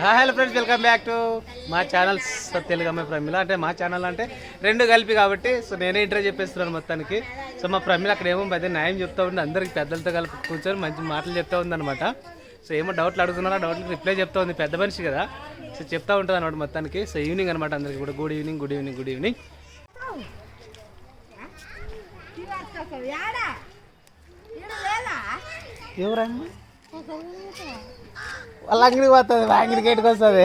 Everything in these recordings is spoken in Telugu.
Hello friends, welcome back to మా ఛానల్ తెలుగు అమ్మాయి ప్రమిళ. అంటే మా ఛానల్ అంటే రెండు కలిపి కాబట్టి సో నేనే ఇంటర్వ్యూ చెప్పేస్తున్నాను మొత్తానికి. సో మా ప్రమిళ అక్కడ ఏమో పెద్ద న్యాయం చెప్తా ఉంది, అందరికి పెద్దలతో కలిపి కూర్చొని మంచి మాటలు చెప్తా ఉందన్నమాట. సో ఏమో డౌట్లు అడుగుతున్నారో డౌట్లకు రిప్లై చెప్తా ఉంది, పెద్ద మనిషి కదా. సో చెప్తా ఉంటుంది అనమాట మొత్తానికి. సో ఈవినింగ్ అనమాట, అందరికి కూడా good evening good evening good evening. ఎవరమ్మా వాళ్ళ అంగడికి పోతుంది, మా అంగడికి ఎట్టుకు వస్తుంది.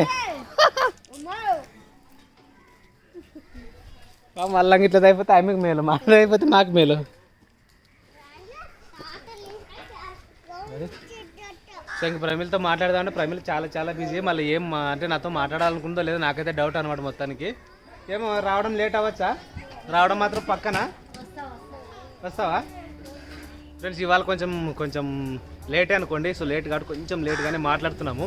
మళ్ళీ ఇట్లా అయిపోతే ఆమెకు మేలు, మాటలు అయిపోతే నాకు మేలు. సో ఇంక ప్రమిళతో మాట్లాడదామంటే ప్రమిళ చాలా చాలా బిజీ. మళ్ళీ ఏం అంటే నాతో మాట్లాడాలనుకుందో లేదో నాకైతే డౌట్ అనమాట మొత్తానికి. ఏమో రావడం లేట్ అవ్వచ్చా? రావడం మాత్రం పక్కన వస్తావా? ఫ్రెండ్స్ ఇవాళ కొంచెం లేట్ అనుకోండి. సో లేట్ కాబట్టి కొంచెం లేట్గానే మాట్లాడుతున్నాము,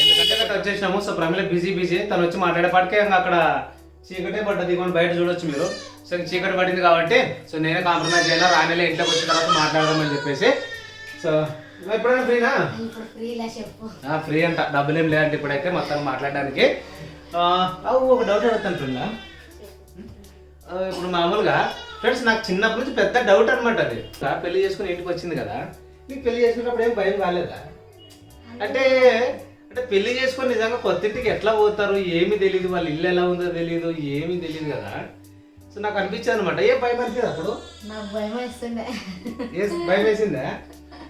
ఎందుకంటే అక్కడ వచ్చేసినాము. సో ప్రమిళ బిజీ తను వచ్చి మాట్లాడేపాటికే ఇంకా అక్కడ చీకటే పడ్డది, ఇవ్వండి బయట చూడొచ్చు మీరు. సో చీకటి పడింది కాబట్టి సో నేనే కాంప్రమైజ్ అయినా రానేలే, ఇంట్లోకి వచ్చిన తర్వాత మాట్లాడదామని చెప్పేసి. సో ఎప్పుడైనా ఫ్రీనా? ఫ్రీ అంట, డబ్బులు ఏం లేదంటే ఇప్పుడైతే మొత్తం మాట్లాడడానికి. ఒక డౌట్ అడుగుతాను ఫ్రెండ్. ఇప్పుడు మామూలుగా ఫ్రెండ్స్ నాకు చిన్నప్పటి నుంచి పెద్ద డౌట్ అనమాట అది. పెళ్లి చేసుకుని ఇంటికి వచ్చింది కదా, నీకు పెళ్లి చేసుకున్నప్పుడు ఏం భయం కాలేదా? అంటే పెళ్లి చేసుకొని నిజంగా కొత్తింటికి ఎట్లా పోతారు ఏమీ తెలియదు, వాళ్ళ ఇల్లు ఎలా ఉందో తెలియదు, ఏమీ తెలియదు కదా. సో నాకు అనిపించింది అనమాట. ఏ భయం అనిపించదు అప్పుడు? భయం వేసిందా?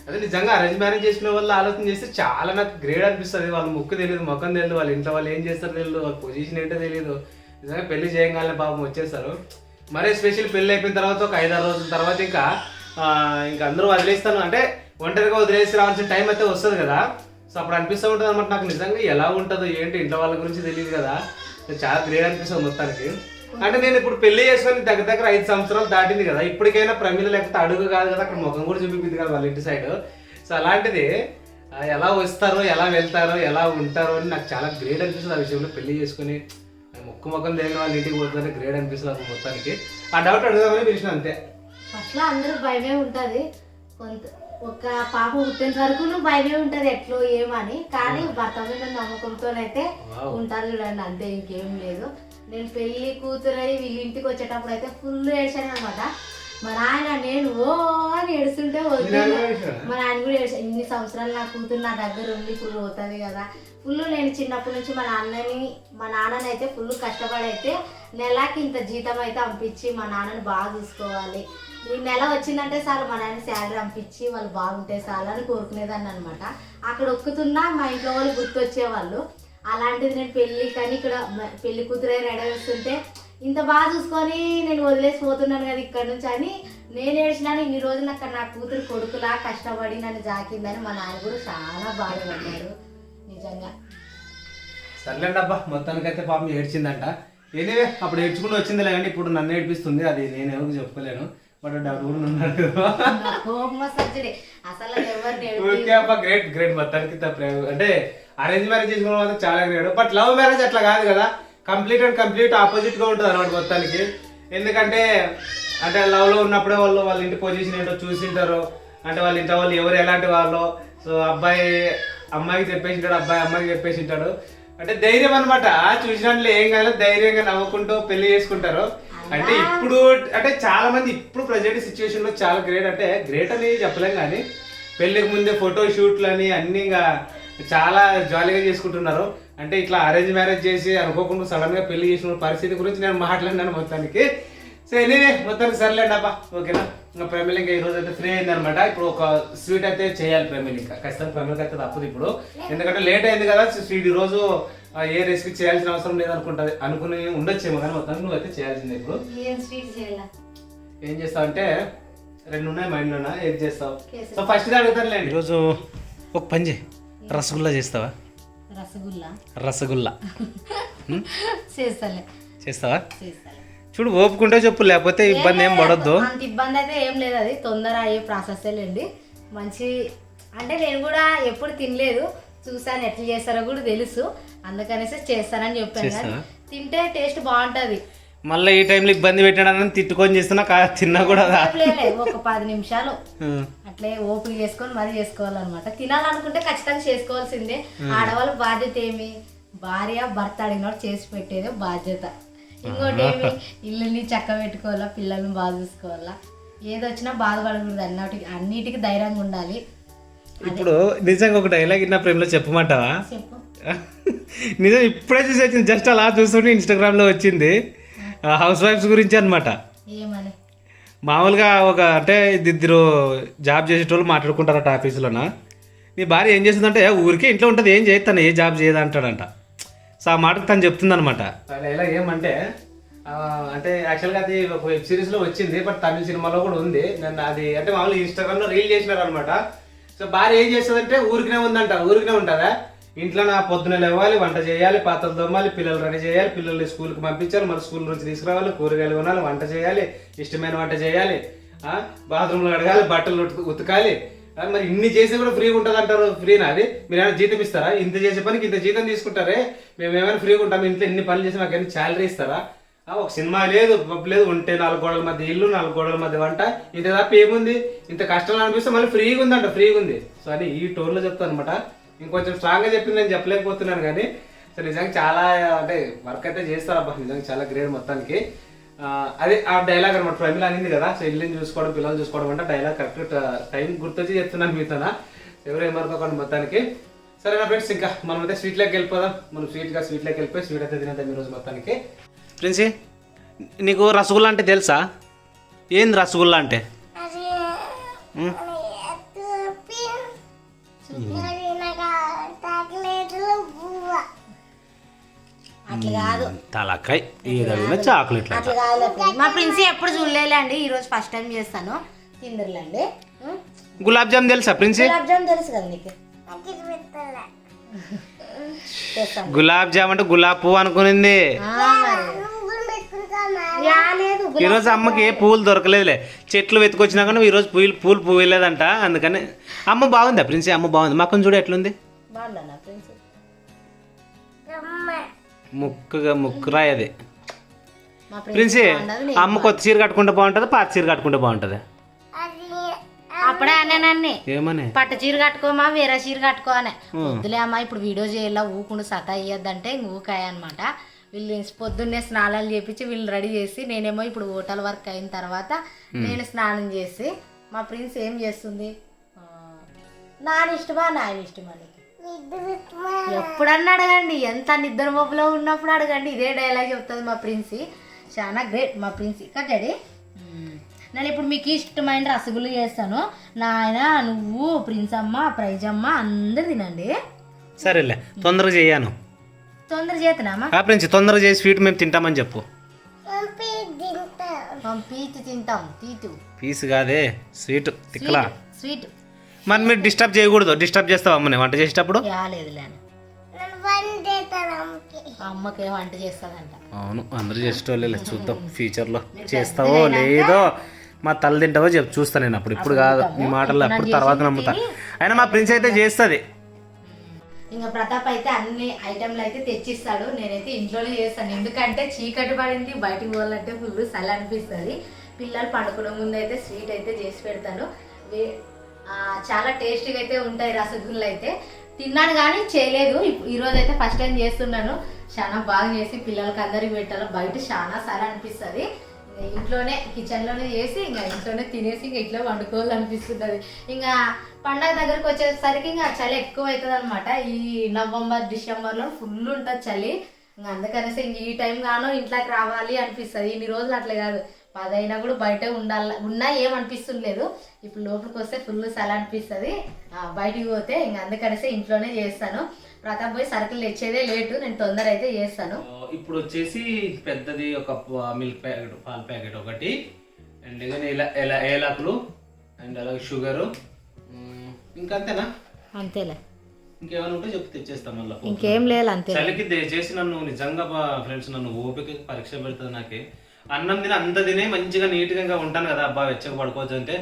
అదే నిజంగా అరేంజ్ మ్యారేజ్ చేసుకునే వాళ్ళు ఆలోచన చేస్తే చాలా నాకు గ్రేట్ అనిపిస్తుంది. వాళ్ళ ముక్కు తెలియదు, ముఖం తెలియదు, వాళ్ళ ఇంట్లో వాళ్ళు ఏం చేస్తారో తెలియదు, వాళ్ళ పొజిషన్ ఏంటో తెలియదు. నిజంగా పెళ్లి చేయగానే పాపం వచ్చేస్తారు. మరీ స్పెషల్ పెళ్ళి అయిపోయిన తర్వాత ఒక 5-6 రోజుల తర్వాత ఇంకా అందరూ వదిలేస్తాను అంటే ఒంటరిగా వదిలేసి రావాల్సిన టైం అయితే వస్తుంది కదా. సో అప్పుడు అనిపిస్తూ ఉంటుంది అనమాట నాకు నిజంగా ఎలా ఉంటుందో ఏంటి, ఇంట్లో వాళ్ళ గురించి తెలియదు కదా. చాలా గ్రేట్ అనిపిస్తుంది మొత్తానికి. అంటే నేను ఇప్పుడు పెళ్లి చేసుకొని దగ్గర 5 సంవత్సరాలు దాటింది కదా, ఇప్పటికైనా ప్రమిళ లేకపోతే అడుగు కాదు కదా, అక్కడ ముఖం కూడా చూపిస్తుంది కదా వాళ్ళ ఇంటి సైడ్. సో అలాంటిది ఎలా వస్తారో ఎలా వెళ్తారో ఎలా ఉంటారో అని నాకు చాలా గ్రేట్ అనిపిస్తుంది ఆ విషయంలో. పెళ్లి చేసుకుని ముఖం తెలియని వాళ్ళ ఇంటికి పోతుందంటే గ్రేట్ అనిపిస్తుంది నాకు మొత్తానికి. ఆ డౌట్ అడుగుదామని పిలిచిన అంతే. ఫస్ట్ అందరూ భయమే ఉంటుంది, ఒక పాప పుట్టిన వరకు భయమే ఉంటుంది ఎట్లో ఏమని. కానీ భర్త మీద నమ్మకంతోనైతే ఉంటారు చూడండి, అంతే, ఇంకేం లేదు. నేను పెళ్లి కూతురై వీళ్ళ ఇంటికి వచ్చేటప్పుడు అయితే ఫుల్ ఏడ్చాను అనమాట. మా నాయన నేను ఓ అని ఏడుస్తుంటే వదిలేదు, మా నాయన కూడా ఏడ్చాను. ఇన్ని సంవత్సరాలు నా కూతురు నా దగ్గర ఉండి ఇప్పుడు పోతుంది కదా. ఫుల్ నేను చిన్నప్పటి నుంచి మా నాన్నని అయితే ఫుల్ కష్టపడి అయితే నెలకి ఇంత జీతం అయితే పంపించి మా నాన్నని బాగా చూసుకోవాలి. ఈ నెల వచ్చిందంటే చాలు మా నాన్న శాలరీ పంపించి వాళ్ళు బాగుంటే చాలు అని కోరుకునేదాన్ని అనమాట. అక్కడ ఒక్కుతున్నా మా ఇంట్లో వాళ్ళు గుర్తొచ్చేవాళ్ళు. అలాంటిది నేను పెళ్ళి కానీ ఇక్కడ పెళ్లి కూతురే రెడీ వస్తుంటే ఇంత బాగా చూసుకొని నేను వదిలేసి పోతున్నాను కదా ఇక్కడ నుంచి అని నేను ఏడ్చినాను. ఇన్ని రోజులు అక్కడ నా కూతురు కొడుకులా కష్టపడి నన్ను జాకిందని మా నాన్న కూడా చాలా బాధపడ్డారు నిజంగా. సర్లేండి అబ్బా, మొత్తానికైతే పాపం ఏడ్చిందంట. ఎనివే అప్పుడు ఏడ్చుకుంటూ వచ్చిందిలే, కానీ ఇప్పుడు నన్ను ఏడిపిస్తుంది, అది నేను ఎవరికి చెప్పుకోలేను. బట్ డౌట్ కూడా ఉన్నాడు. గ్రేట్ మొత్తానికి. అంటే అరేంజ్ మ్యారేజ్ చేసుకున్న వాళ్ళు చాలా గ్రేట్. బట్ లవ్ మ్యారేజ్ అట్లా కాదు కదా, కంప్లీట్ ఆపోజిట్ గా ఉంటుంది అనమాట మొత్తానికి. ఎందుకంటే అంటే లవ్ లో ఉన్నప్పుడే వాళ్ళ ఇంటి పొజిషన్ ఏంటో చూసింటారు, అంటే వాళ్ళ ఇంట్లో వాళ్ళు ఎవరు ఎలాంటి వాళ్ళు. సో అబ్బాయి అమ్మాయికి చెప్పేసి ఉంటాడు, అబ్బాయి అమ్మాయికి చెప్పేసి ఉంటాడు. అంటే ధైర్యం అనమాట, చూసినట్లు ఏం కాదు, ధైర్యంగా నవ్వుకుంటూ పెళ్లి చేసుకుంటారు. అంటే ఇప్పుడు అంటే చాలా మంది ఇప్పుడు ప్రజెంట్ సిచ్యువేషన్ లో చాలా గ్రేట్, అంటే గ్రేట్ అని చెప్పలేం కానీ పెళ్లికి ముందే ఫోటో షూట్లు అని అన్ని ఇంకా చాలా జాలీగా చేసుకుంటున్నారు. అంటే ఇట్లా అరేంజ్ మ్యారేజ్ చేసి అనుకోకుండా సడన్ గా పెళ్లి చేసిన పరిస్థితి గురించి నేను మాట్లాడినాను మొత్తానికి. సో ఎనీవే మొత్తానికి సర్లేండి అబ్బా, ఓకేనా. ఇంకా ప్రమిళ ఇంకా ఈ రోజు అయితే ఫ్రీ అయింది అనమాట. ఇప్పుడు ఒక స్వీట్ అయితే చేయాలి ప్రమిళ, ఇంకా ఖచ్చితంగా ప్రమిళకి అయితే తప్పదు ఇప్పుడు, ఎందుకంటే లేట్ అయింది కదా. స్వీట్ ఈ రోజు ఏ రెసిపీ చేయాల్సిన అవసరం లేదనుకుంటుంది, అనుకుని ఉండొచ్చేమో, కానీ మొత్తం నువ్వు అయితే చేయాల్సిందే. ఇప్పుడు ఏం చేస్తావు అంటే 2 ఉన్నాయి మైండ్లోనా, ఏది చేస్తావు? సో ఫస్ట్ అడుగుతాను లేండి, ఈరోజు ఒక పని చేయి, రసగుల్లా చేస్తావా? రసగుల్లా చేస్తావా? చూడు ఓపుకుంటే చెప్పు, లేకపోతే ఇబ్బంది ఏం పడొద్దు. అంత ఇబ్బంది అయితే ఏం లేదు, అది తొందర అయ్యే ప్రాసెస్ లేండి. మంచి అంటే నేను కూడా ఎప్పుడు తినలేదు, చూసాను ఎట్లా చేస్తారో కూడా తెలుసు, అందుకనేసి చేస్తానని చెప్పాను. కానీ తింటే టేస్ట్ బాగుంటది. మళ్ళీ ఈ టైంలో ఇబ్బంది పెట్టాడని తిట్టుకొని చేస్తున్నా తిన్నా కూడా ఒక 10 నిమిషాలు అట్లే ఓపిక చేసుకొని మరీ చేసుకోవాలన్నమాట. తినాలనుకుంటే ఖచ్చితంగా చేసుకోవాల్సిందే. ఆడవాళ్ళ బాధ్యత ఏమి, భార్య భర్త అడిగినట్టు చేసి పెట్టేదే బాధ్యత. ఇంకోటి ఏమి, ఇల్లుని చక్క పెట్టుకోవాలా, పిల్లల్ని బాగా చూసుకోవాలా, ఏదొచ్చినా బాధపడకూడదు, అన్నిటికీ ధైర్యంగా ఉండాలి. ఇప్పుడు నిజంగా ఒక డైలాగ్ ఇన్న ప్రేమలో చెప్పమంటావా? చెప్పు. నిజం ఇప్పుడే చూసి వచ్చింది, జస్ట్ అలా చూస్తుంటే ఇన్స్టాగ్రామ్లో వచ్చింది. హౌస్ వైఫ్స్ గురించి అనమాట. ఏమని? మామూలుగా ఒక అంటే ఇద్దరు జాబ్ చేసేటోళ్ళు మాట్లాడుకుంటారట ఆఫీసులోన. నీ భార్య ఏం చేస్తుందంటే ఊరికే ఇంట్లో ఉంటుంది, ఏం చేస్తాను, ఏ జాబ్ చేయదు అంటాడంట. సో ఆ మాటకు తను చెప్తుంది అనమాట. ఇలా ఏమంటే అంటే యాక్చువల్గా అది ఒక వెబ్ సిరీస్లో వచ్చింది, బట్ తమిళ సినిమాలో కూడా ఉంది. నన్ను అది అంటే మామూలుగా ఇన్స్టాగ్రామ్లో రీల్ చేసినారు అనమాట. సో భార్య ఏం చేస్తుందంటే ఊరికనే ఉంటుందా, ఇంట్లో నా పొద్దున లేవాలి, వంట చేయాలి, పాత్రలు తోమాలి, పిల్లలు రెడీ చేయాలి, పిల్లల్ని స్కూల్కి పంపించాలి, మళ్ళీ స్కూల్ నుంచి తీసుకురావాలి, కూరగాయలు కొనాలి, వంట చేయాలి, ఇష్టమైన వంట చేయాలి, బాత్రూమ్లో కడగాలి, బట్టలు ఉతకాలి. మరి ఇన్ని చేసి కూడా ఫ్రీగా ఉంటుంది అంటారు. ఫ్రీనా అది? మీరు ఏమైనా జీతం ఇస్తారా? ఇంత చేసే పనికి ఇంత జీతం తీసుకుంటారే, మేము ఏమైనా ఫ్రీగా ఉంటాం, ఇంట్లో ఇన్ని పనులు చేసి మాకు ఎన్ని శాలరీ ఇస్తారా? ఒక సినిమా లేదు, పప్పు లేదు, ఉంటే 4 గోడల మధ్య ఇల్లు, 4 గోడల మధ్య వంట, ఇంత తప్ప ఏముంది? ఇంత కష్టం అనిపిస్తే మళ్ళీ ఫ్రీగా ఉందంట, ఫ్రీగా ఉంది. సో అని ఈ టోన్లో చెప్తాను అనమాట. ఇంకొంచెం స్ట్రాంగ్గా చెప్పింది నేను చెప్పలేకపోతున్నాను కానీ, సో నిజంగా చాలా అంటే వర్క్ అయితే చేస్తారు అబ్బా, నిజంగా చాలా గ్రేట్ మొత్తానికి. అదే ఆ డైలాగ్ అనమాట. ప్రమిళ అనింది కదా, సో ఇల్లుని చూసుకోవడం, పిల్లలు చూసుకోవడం అంటే డైలాగ్ కరెక్ట్ టైం గుర్తొచ్చి చెప్తున్నాను మీతోనా, ఎవరు ఏమనుకోకండి మొత్తానికి. సరేనా ఫ్రెండ్స్, ఇంకా మనం అయితే స్వీట్లోకి వెళ్ళిపోదాం. మనం స్వీట్లోకి వెళ్ళిపోయి స్వీట్ అయితే తినేద్దాం ఈరోజు మొత్తానికి. ప్రిన్సీ, నీకు రసగుల్లా అంటే తెలుసా? ఏంది రసగుల్లా అంటే? అట్లా కాదు, తలకాయ ఏదైనా చాక్లెట్. అట్లా కాదు. మా ప్రిన్సీ ఎప్పుడు చూడలేండి, ఈ రోజు ఫస్ట్ టైం చేస్తాను. తిందరులేండి. గులాబ్ జామ్ తెలుసా ప్రిన్సీ? గులాబ్ జామ్ తెలుసు కదా నీకు. గులాబ్ జామ్ అంటే గులాబ్ పువ్వు అనుకునింది. ఈరోజు అమ్మకి ఏ పువ్వులు దొరకలేదులే, చెట్లు వెతుకొచ్చినా కానీ ఈరోజు పూలు పువ్వులేదంట. అందుకని అమ్మ బాగుందా ప్రిన్సీ? అమ్మ బాగుంది. మాకు చూడు ఎట్లుంది, ముక్కురా అది. ప్రిన్సీ, అమ్మ కొత్త చీర కట్టుకుంటే బాగుంటుంది, పాత చీర కట్టుకుంటే బాగుంటుంది? అప్పుడే అన్నీ ఏమని? పట్టు చీర కట్టుకోమా, వేరే చీర కట్టుకో అని. వద్దులే అమ్మా, ఇప్పుడు వీడియో చేయాల, ఊకుండా సతా ఇయ్యద్దంటే ఊకాయ అనమాట. వీళ్ళు పొద్దున్నే స్నానాలు చేపించి వీళ్ళు రెడీ చేసి, నేనేమో ఇప్పుడు హోటల్ వర్క్ అయిన తర్వాత నేను స్నానం చేసి, మా ప్రిన్స్ ఏం చేస్తుంది, నాని ఇష్టమా నాయన ఇష్టమా నీకు ఎప్పుడన్నా అడగండి, ఎంత నిద్ర మబ్బులో ఉన్నప్పుడు అడగండి, ఇదే డైలాగ్ చెప్తుంది మా ప్రిన్సీ. చాలా గ్రేట్ మా ప్రిన్సీ కదా డాడీ. నేను ఇప్పుడు మీకు ఇష్టమైన రసగుల్లు చేస్తాను, నాయన నువ్వు, ప్రిన్స్ అమ్మ, ప్రైజ్ అమ్మ అందరు తినండి. సరేలే, తొందరగా చేయను. తొందర చేతనామా ప్రిన్స్? తొందరగా చేసి స్వీట్ మేము తింటామని చెప్పు. పీచు తింటాం, తీటు పీసు కాదే, స్వీట్ తిక్కలా. స్వీట్ మరి మీరు డిస్టర్బ్ చేయకూడదు. డిస్టర్బ్ చేస్తావా అమ్మని వంట చేసేటప్పుడు? లేదులే, అమ్మకే వంట చేస్తుందంట. అవును, అందరూ చేసేటోళ్ళే. చూద్దాం ఫ్యూచర్లో చేస్తావో లేదో, మా తల్లి తింటావో చెప్పు, చూస్తాను నేను అప్పుడు. ఇప్పుడు కాదు, మీ మాటల్లో అప్పుడు తర్వాత నమ్ముతా. అయినా మా ప్రిన్స్ అయితే చేస్తుంది. ఇంకా ప్రతాప్ అయితే అన్ని ఐటెంలు అయితే తెచ్చిస్తాడు, నేనైతే ఇంట్లోనే చేస్తాను. ఎందుకంటే చీకటి పడింది, బయటికి పోవాలంటే ఫుల్ చలి అనిపిస్తుంది. పిల్లలు పండుకునే ముందు అయితే స్వీట్ అయితే చేసి పెడతాను. చాలా టేస్టీగా అయితే ఉంటాయి రసగుల్లు అయితే. తిన్నాను కానీ చేయలేదు, ఈరోజు అయితే ఫస్ట్ టైం చేస్తున్నాను. చాలా బాగా చేసి పిల్లలకి అందరికి పెట్టాలి. బయట చాలా సరే అనిపిస్తుంది, ఇంట్లోనే కిచెన్లోనే చేసి ఇంకా ఇంట్లోనే తినేసి ఇంకా ఇంట్లో వండుకోవాలనిపిస్తుంటుంది. ఇంకా పండగ దగ్గరకు వచ్చేసరికి ఇంకా చలి ఎక్కువ అవుతుంది అనమాట. ఈ నవంబర్ డిసెంబర్లో ఫుల్ ఉంటుంది చలి. ఇంకా అందుకనేసి ఇంక ఈ టైం గానో ఇంట్లోకి రావాలి అనిపిస్తుంది. ఇన్ని రోజులు అట్లా కాదు, 10 అయినా కూడా బయట ఉన్నా ఏమనిపిస్తుండలేదు. ఇప్పుడు లోపలికి వస్తే ఫుల్ చలి అనిపిస్తుంది, బయటికి పోతే ఇంకా అందుకనేసి ఇంట్లోనే చేస్తాను. ప్రతాప్ పోయి సరుకులు తెచ్చేదే లేటు, నేను తొందర అయితే చేస్తాను. ఇప్పుడు వచ్చేసి పెద్దది ఒక మిల్క్ ప్యాకెట్, పాల ప్యాకెట్ ఒకటి, అండ్ ఏలాకులు, అండ్ అలాగే షుగరు, ఇంకంతేనా? అంతేలే, ఇంకేమైనా ఉంటే చెప్పి తెచ్చేస్తాం మళ్ళీ. ఇంకేం లేదు, అంతే. చలికి చేసి నన్ను నిజంగా ఫ్రెండ్స్ నన్ను ఓపిక పరీక్ష పెడుతుంది. నాకే అన్నం తిని అంత తినే మంచిగా నీట్గా ఉంటాను కదా అబ్బా, వెచ్చగా పడుకోవచ్చు అంటే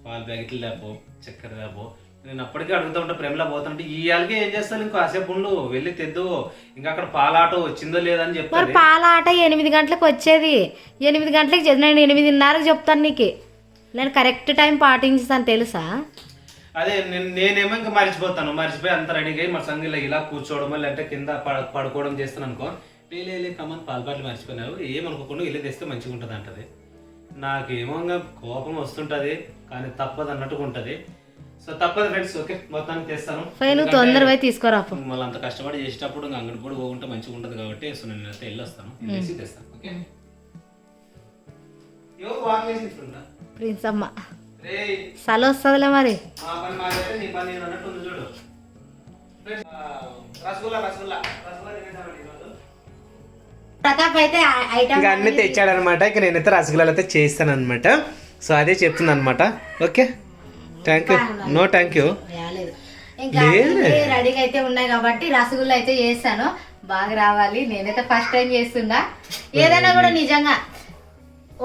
పాల ప్యాకెట్లు లేపో, చక్కెర లేపో, నేను అప్పటికే అడుగుతూ ఉంటా ప్రేమలో పోతుంటే ఈ వాళ్ళకి ఏం చేస్తాను ఇంకో కాసేపు ఉండు వెళ్ళి తెద్దు ఇంకా అక్కడ పాలాటో వచ్చిందో లేదని మరి చెప్తాను. పాల ఆట 8 గంటలకు వచ్చేది, 8 గంటలకు నేను 8:30కి చెప్తాను నీకు. నేను కరెక్ట్ టైం పాటించుతాను తెలుసా. అదే నేనేమో ఇంకా మర్చిపోయి అంత రెడీగా అయ్యి మా సంగిలో ఇలా కూర్చోవడం లేదంటే కింద పడుకోవడం చేస్తాను అనుకో. లేలే కమ్మని పాలు మర్చిపోయినావు ఏమనుకోకుండా ఇల్లు తెస్తే మంచిగా ఉంటుంది అంటది. నాకేమో ఇంకా కోపం వస్తుంటది కానీ తప్పదు అన్నట్టుగా ఉంటది. సో తప్పదు ఫ్రెండ్స్, ఓకే మొత్తానికి తెస్తాను. నువ్వు తొందరగా తీసుకురా. మళ్ళీ అంత కష్టపడి చేసేటప్పుడు ఇంకా అంగడి కూడా పోకుంటే మంచిగా ఉంటుంది కాబట్టి సో నేను అయితే వెళ్ళొస్తాను, వెళ్ళేసి తెస్తాను. ఓకే ప్రిన్స్ అమ్మ సలో వస్తుందిలే మరి. ప్రతాప్ అయితే ఇంకా అన్ని తెచ్చాడనమాట. ఇక నేనైతే రసగుల్లాలు అయితే చేస్తాను అనమాట. సో అదే చెప్తుంది అనమాట. Okay thank you. No thank you. ఇంకా రెడీగా అయితే ఉన్నాయి కాబట్టి రసగుల్లా అయితే చేస్తాను. బాగా రావాలి. నేనైతే ఫస్ట్ టైం చేస్తున్నా. ఏదైనా కూడా నిజంగా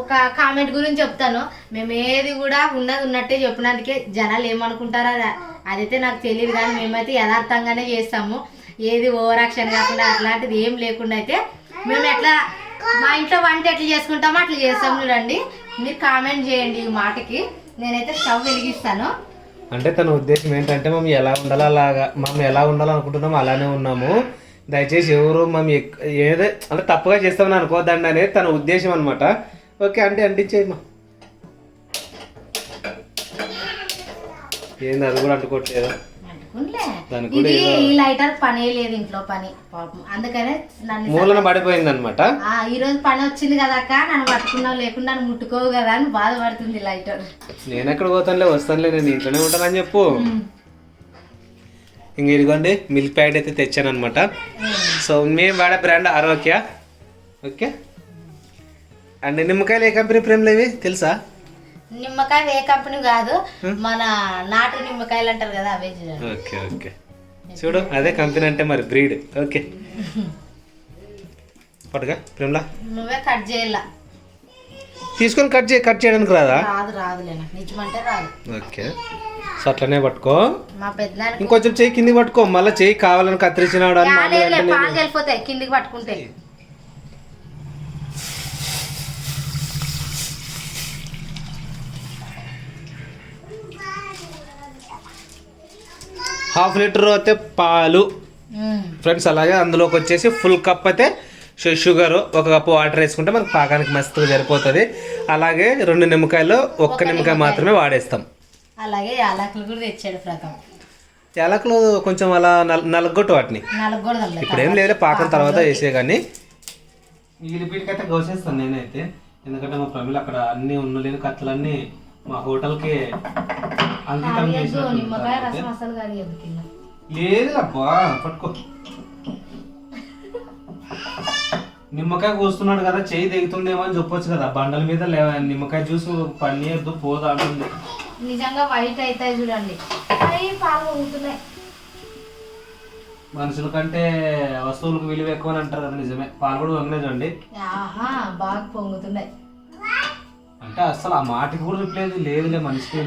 ఒక కామెంట్ గురించి చెప్తాను. మేము ఏది కూడా ఉన్నది ఉన్నట్టే చెప్పినందుకే జనాలు ఏమనుకుంటారో అదైతే నాకు తెలియదు, కానీ మేమైతే యథార్థంగానే చేస్తాము. ఏది ఓవర్ యాక్షన్ కాకుండా అట్లాంటిది ఏం లేకుండా అయితే మేము ఎట్లా మా ఇంట్లో వంట ఎట్లా చేసుకుంటామో అట్లా చేస్తాము. చూడండి మీరు కామెంట్ చేయండి ఈ మాటకి. నేనైతే స్టవ్ వెలిగిస్తాను. అంటే తన ఉద్దేశం ఏంటంటే మేము ఎలా ఉండాలో అలాగా మేము ఎలా ఉండాలనుకుంటున్నామో అలానే ఉన్నాము. దయచేసి ఎవరు మేము ఏదో అంటే తప్పుగా చేస్తామని అనుకోద్దండి అనేది తన ఉద్దేశం అనమాట. ఓకే అంటే అంటించేయమ్మా. ఏంది అది కూడా అంటుకోవట్లేదు. ఇది ఈ లైటర్ పని లేదు ఇంట్లో పని పాపం, అందుకనే నన్ను మూలన పడిపోయింది అనమాట. ఈ రోజు పని వచ్చింది కదా అక్క, నన్ను పట్టుకున్నావు లేకుండా నన్ను ముట్టుకోవు కదా అని బాధపడుతుంది లైటర్. నేను ఎక్కడ పోతానులే వస్తానులే నేను ఇంట్లోనే ఉంటానని చెప్పు. ఇంక ఇదిగోండి మిల్క్ ప్యాకెట్ అయితే తెచ్చాను అనమాట. సో మేము వాడే బ్రాండ్ ఆరోగ్య. ఓకే అండ్ నిమ్మకాయలు ఏ కంపెనీ ప్రేమలు ఇవి తెలుసా? నిమ్మకాయలు ఏ కంపెనీ కాదు, మన నాటు నిమ్మకాయలు అంటారు కదా అవే. ఓకే ఓకే చూడు అదే కంపెనీ అంటే మరి బ్రీడ్. ఓకే పట్టుగా ప్రేమలా నువ్వే కట్ చేయాల తీసుకొని కట్ చేయడానికి రాదా? రాదులే నాకు నిజమంటే రాదు. ఓకే సో అట్లనే పట్టుకో. మా పెద్ద ఇంకొంచెం చెయ్యి కిందికి పట్టుకో, మళ్ళీ చెయ్యి కావాలని కత్తిరించినాడు అని పాలు వెళ్ళిపోతాయి కిందికి పట్టుకుంటే. ½ లీటర్ అయితే పాలు ఫ్రెండ్స్. అలాగే అందులోకి వచ్చేసి ఫుల్ కప్ అయితే షుగర్, 1 కప్పు వాటర్ వేసుకుంటే మనకు పాకానికి మస్తుగా సరిపోతుంది. అలాగే 2 నిమ్మకాయలు 1 నిమ్మకాయ మాత్రమే వాడేస్తాం. అలాగే యాలకులు కూడా తెచ్చాడు ప్రతాప్. యాలకులు కొంచెం అలా నలగొట్టు వాటిని. ఇప్పుడు ఏం లేదు పాకం తర్వాత వేసే కానీ మిగిలిపీటికైతే కోసేస్తాను నేనైతే. ఎందుకంటే మా ప్రమిళ అక్కడ అన్ని ఉన్నలేని కత్తులన్నీ మా హోటల్కి అంకితం లేదు అబ్బా. పట్టుకో నిమ్మకాయ కోస్తున్నాడు కదా చెయ్యి దిగుతుందేమో అని చెప్పొచ్చు కదా. బండల మీద నిమ్మకాయ జ్యూస్ పనిచేయద్దు పోదా అంటుంది. నిజంగా వైట్ అయితే చూడండి పాలు పొంగుతున్నాయి. మనుషుల కంటే వస్తువులకు విలువ ఎక్కువ అని అంటారు కదా, నిజమే. పాలు కూడా పొంగినాయి చూడండి. బాగా పొంగుతున్నాయి. అంటే అసలు ఆ మాటకి కూడా లేదులే మనిషికి